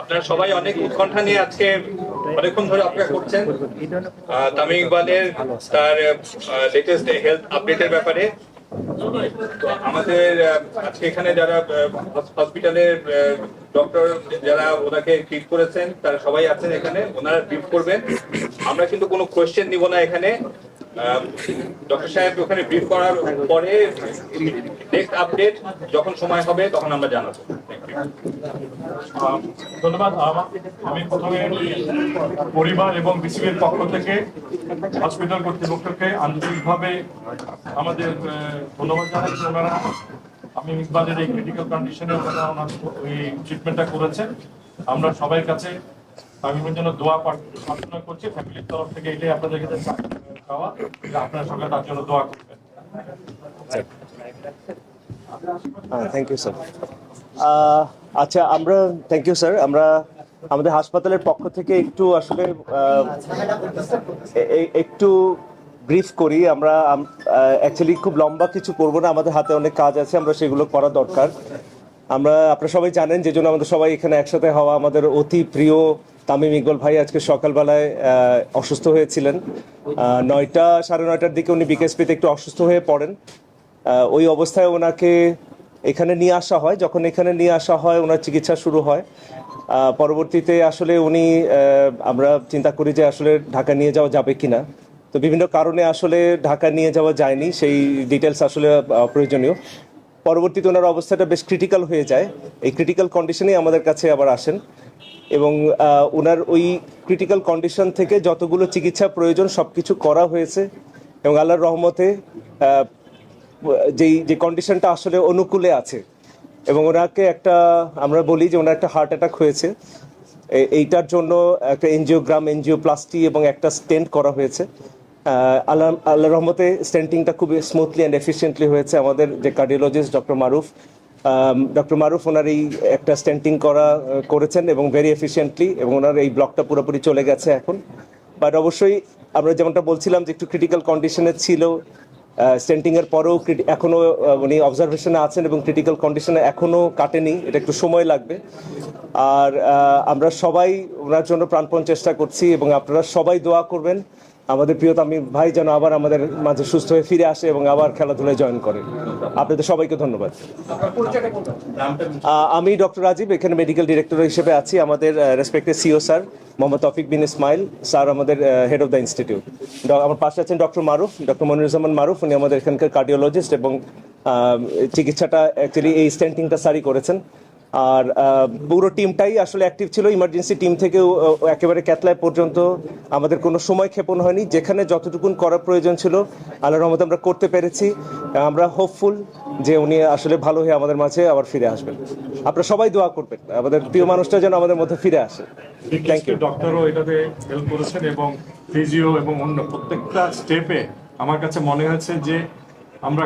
আপনারা সবাই অনেক উৎকণ্ঠা নিয়ে আজকে অনেকক্ষণ ধরে অপেক্ষা করছেন তামিম ইকবালের তার লেটেস্ট হেলথ আপডেটের ব্যাপারে। তো আমাদের আজকে এখানে যারা হসপিটালের ডক্টর যারা ওনাকে ট্রিট করেছেন তারা সবাই আছেন এখানে, ওনারা ব্রিফ করবেন। আমরা কিন্তু কোনো কোয়েশ্চেন নিব না এখানে। ডক্টর সাহেব ওখানে ব্রিফ করার পরে নেক্সট আপডেট যখন সময় হবে তখন আমরা জানাবো। ধন্যবাদ। আমি প্রথমে পরিবার এবং বিসিবির পক্ষ থেকে হসপিটাল কর্তৃপক্ষকে আন্তরিকভাবে আমাদের ধন্যবাদ জানাচ্ছি। ওনারা আমি ইকবালের এই ক্রিটিক্যাল কন্ডিশনে ওনারা ওনার এই ট্রিটমেন্টটা করেছেন। আমরা সবাই কাছে তামিমের জন্য দোয়া প্রার্থনা করছি। ফ্যামিলির তরফ থেকে এটাই আপনাদের কাছে চাওয়া যে আপনারা সবাই তার জন্য দোয়া করবেন। Thank you sir. আচ্ছা, আমরা থ্যাংক ইউ স্যার। আমরা আমাদের হাসপাতালের পক্ষ থেকে একটু আসলে একটু ব্রিফ করি। আমরা অ্যাকচুয়ালি খুব লম্বা কিছু করবো না, আমাদের হাতে অনেক কাজ আছে, আমরা সেগুলো করা দরকার। আপনারা সবাই জানেন যে জন্য আমাদের সবাই এখানে একসাথে হওয়া। আমাদের অতি প্রিয় তামিম ইকবাল ভাই আজকে সকালবেলায় অসুস্থ হয়েছিলেন। 9টা সাড়ে 9টার দিকে উনি বিকেএসপিতে একটু অসুস্থ হয়ে পড়েন। ওই অবস্থায় ওনাকে এখানে নিয়ে আসা হয়। যখন এখানে নিয়ে আসা হয় ওনার চিকিৎসা শুরু হয়। পরবর্তীতে আসলে আমরা চিন্তা করি যে আসলে ঢাকা নিয়ে যাওয়া যাবে কিনা। তো বিভিন্ন কারণে আসলে ঢাকা নিয়ে যাওয়া যায়নি, সেই ডিটেলস আসলে প্রয়োজনীয়। পরবর্তীতে ওনার অবস্থাটা বেশ ক্রিটিক্যাল হয়ে যায়। এই ক্রিটিক্যাল কন্ডিশনেই আমাদের কাছে আবার আসেন এবং ওনার ওই ক্রিটিক্যাল কন্ডিশন থেকে যতগুলো চিকিৎসা প্রয়োজন সব কিছু করা হয়েছে এবং আল্লাহর রহমতে যে কন্ডিশনটা আসলে অনুকূলে আছে এবং ওনাকে আমরা বলি যে ওনার একটা হার্ট অ্যাটাক হয়েছে। এইটার জন্য একটা এনজিওপ্লাস্টি এবং একটা স্টেন্ট করা হয়েছে। আল্লাহর রহমতে স্টেন্টিংটা খুব স্মুথলি অ্যান্ড এফিসিয়েন্টলি হয়েছে। আমাদের যে কার্ডিওলজিস্ট ডক্টর মারুফ ওনার এই একটা স্টেন্টিং করেছেন এবং ভেরি এফিসিয়েন্টলি, এবং ওনার এই ব্লকটা পুরোপুরি চলে গেছে এখন। বাট অবশ্যই আমরা যেমনটা বলছিলাম যে একটু ক্রিটিক্যাল কন্ডিশনে ছিল, স্টেন্টিংয়ের পরেও এখনও উনি অবজারভেশনে আছেন এবং ক্রিটিক্যাল কন্ডিশনে এখনও কাটেনি, এটা একটু সময় লাগবে। আর আমরা সবাই ওনার জন্য প্রাণপণ চেষ্টা করছি এবং আপনারা সবাই দোয়া করবেন আমাদের প্রিয় তামিম ভাই যেন আবার আমাদের মাঝে সুস্থ হয়ে ফিরে আসে এবং আবার খেলাধুলায় জয়েন করে। আপনাদের সবাইকে ধন্যবাদ। আমি ডক্টর রাজীব, এখানে মেডিকেল ডিরেক্টর হিসেবে আছি। আমাদের রেসপেক্টেড সিও স্যার মোহাম্মদ তৌফিক বিন ইসমাইল স্যার আমাদের হেড অফ দ্য ইনস্টিটিউট। আমার পাশে আছেন ডক্টর মনিরুজ্জামান মারুফ, উনি আমাদের এখানকার কার্ডিওলজিস্ট এবং চিকিৎসাটা অ্যাকচুয়ালি এই স্টেন্টিংটা স্যারই করেছেন। আর পুরো টিমটাই আসলে অ্যাক্টিভ ছিল। ইমার্জেন্সি টিম থেকেও একেবারে ক্যাথলায় পর্যন্ত আমাদের কোনো সময় ক্ষেপণ হয়নি। যেখানে যতটুকুন করার প্রয়োজন ছিল আল্লাহর রহমতে আমরা করতে পেরেছি। আমরা হোপফুল যে উনি আসলে ভালো হয়ে আমাদের মাঝে আবার ফিরে আসবেন। আপনারা সবাই দোয়া করবেন আমাদের প্রিয় মানুষটা যেন আমাদের মধ্যে ফিরে আসে। Thank you. ডক্টরও এটাতে হেল্প করেছেন এবং ফিজিও এবং অন্য প্রত্যেকটা স্টেপে আমার কাছে মনে হয়েছে যে আমরা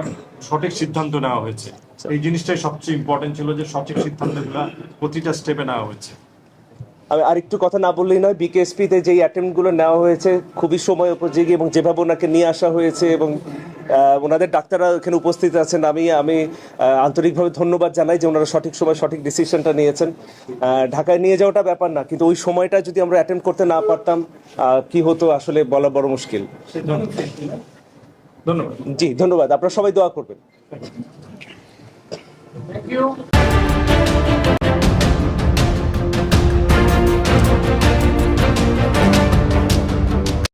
সঠিক সিদ্ধান্ত নেওয়া হয়েছে। এই জিনিসটাই সবচেয়ে ইম্পর্টেন্ট ছিল যে সঠিক সিদ্ধান্তগুলো প্রতিটা স্টেপে নেওয়া হয়েছে। আমি আরেকটু কথা না বললেই নয়, বিকেএসপিতে যেই অ্যাটেম্পটগুলো নেওয়া হয়েছে খুবই সময় উপযোগী এবং যেভাবে ওনাকে নিয়ে আসা হয়েছে এবং ওনাদের ডাক্তাররা এখানে উপস্থিত আছেন, আমি আন্তরিকভাবে ধন্যবাদ জানাই যে ওনারা সঠিক সময় সঠিক ডিসিশনটা নিয়েছেন। ঢাকায় নিয়ে যাওয়াটা ব্যাপার না, কিন্তু ওই সময়টা যদি আমরা অ্যাটেম্প করতে না পারতাম কি হতো আসলে বলা বড় মুশকিল। ধন্যবাদ। জি ধন্যবাদ। আপনারা সবাই দোয়া করবেন। Thank you.